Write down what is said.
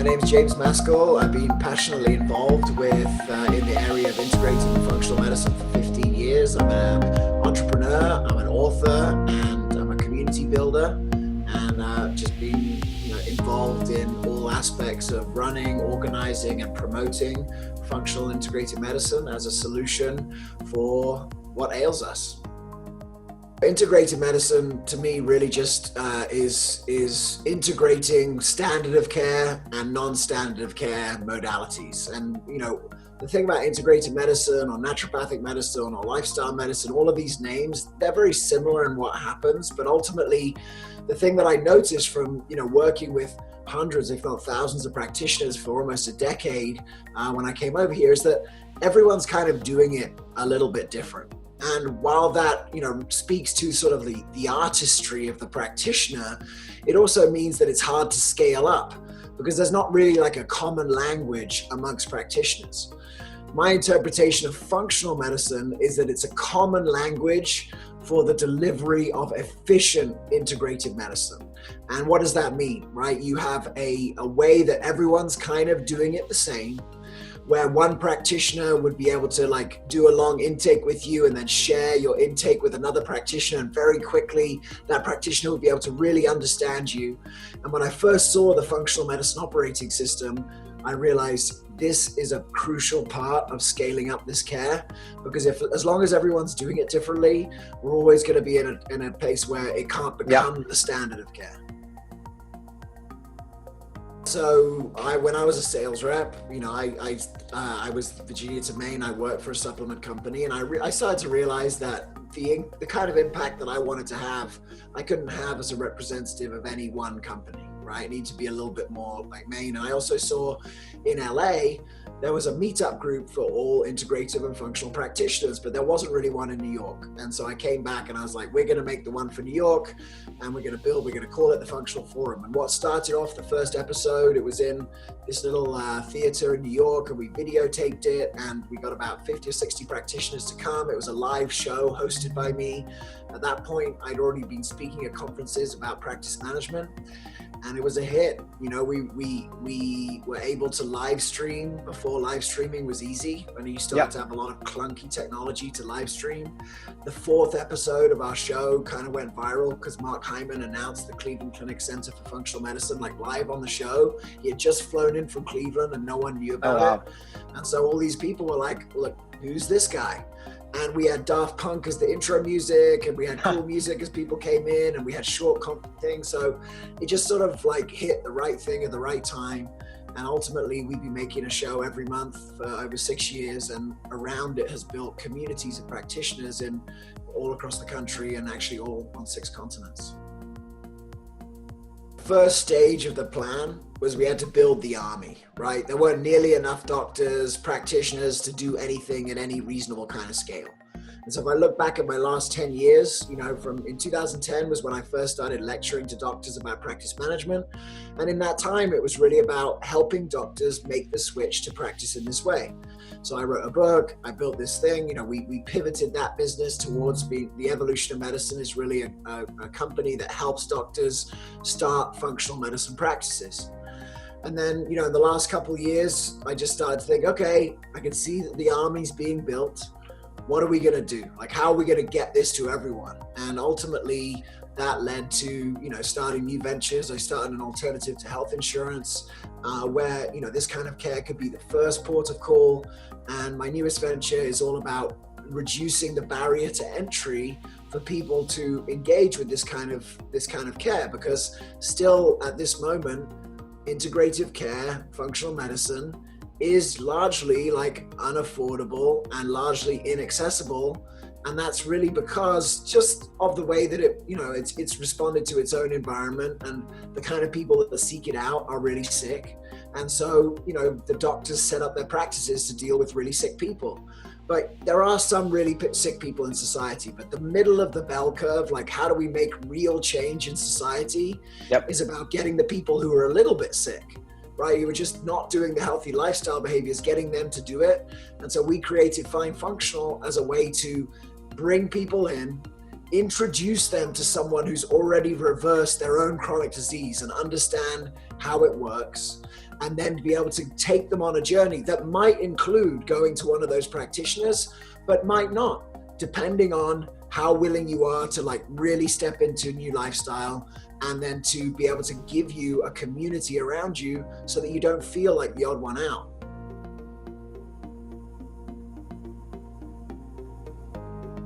My name is James Maskell. I've been passionately involved with in the area of integrative and functional medicine for 15 years. I'm an entrepreneur, I'm an author, and I'm a community builder. And just been involved in all aspects of running, organizing, and promoting functional integrative medicine as a solution for what ails us. Integrative medicine to me really just is integrating standard of care and non-standard of care modalities. And the thing about integrative medicine or naturopathic medicine or lifestyle medicine, all of these names, they're very similar in what happens. But ultimately, the thing that I noticed from working with hundreds, if not thousands, of practitioners for almost a decade when I came over here is that everyone's kind of doing it a little bit different. And while that, speaks to sort of the artistry of the practitioner, it also means that it's hard to scale up because there's not really like a common language amongst practitioners. My interpretation of functional medicine is that it's a common language for the delivery of efficient integrative medicine. And what does that mean, right? You have a way that everyone's kind of doing it the same, where one practitioner would be able to do a long intake with you and then share your intake with another practitioner, and very quickly that practitioner would be able to really understand you. And when I first saw the functional medicine operating system, I realized this is a crucial part of scaling up this care, because as long as everyone's doing it differently, we're always going to be in a place where it can't become the standard of care. So when I was a sales rep, I was Virginia to Maine. I worked for a supplement company, and I started to realize that the kind of impact that I wanted to have, I couldn't have as a representative of any one company, right? I need to be a little bit more like Maine. And I also saw in LA, there was a meetup group for all integrative and functional practitioners, but there wasn't really one in New York. And so I came back and I was like, we're going to make the one for New York, and we're going to call it the Functional Forum. And what started off the first episode, it was in this little theater in New York, and we videotaped it, and we got about 50 or 60 practitioners to come. It was a live show hosted by me. At that point, I'd already been speaking at conferences about practice management, and it was a hit. We were able to live stream before live streaming was easy, when you started to have a lot of clunky technology to live stream. The fourth episode of our show kind of went viral because Mark Hyman announced the Cleveland Clinic Center for Functional Medicine live on the show. He had just flown in from Cleveland and no one knew about it. And so all these people were like, look, who's this guy? And we had Daft Punk as the intro music, and we had cool music as people came in, and we had short things. So it just sort of hit the right thing at the right time. And ultimately, we've been making a show every month for over 6 years, and around it has built communities of practitioners in all across the country, and actually all on 6 continents. First stage of the plan was we had to build the army, right? There weren't nearly enough doctors, practitioners to do anything at any reasonable kind of scale. And so if I look back at my last 10 years, from in 2010 was when I first started lecturing to doctors about practice management. And in that time, it was really about helping doctors make the switch to practice in this way. So I wrote a book, I built this thing, we pivoted that business towards being the evolution of medicine is really a company that helps doctors start functional medicine practices. And then, in the last couple of years, I just started to think, okay, I can see that the army's being built. What are we going to do? How are we going to get this to everyone? And ultimately, that led to, starting new ventures. I started an alternative to health insurance, where, this kind of care could be the first port of call. And my newest venture is all about reducing the barrier to entry for people to engage with this kind of care, because still at this moment, integrative care, functional medicine is largely unaffordable and largely inaccessible. And that's really because just of the way that it's responded to its own environment, and the kind of people that seek it out are really sick. And so, the doctors set up their practices to deal with really sick people. But there are some really sick people in society, but the middle of the bell curve, how do we make real change in society, is about getting the people who are a little bit sick, right? You were just not doing the healthy lifestyle behaviors, getting them to do it. And so we created Find Functional as a way to bring people in, introduce them to someone who's already reversed their own chronic disease and understand how it works, and then to be able to take them on a journey that might include going to one of those practitioners, but might not, depending on how willing you are to like really step into a new lifestyle, and then to be able to give you a community around you so that you don't feel like the odd one out.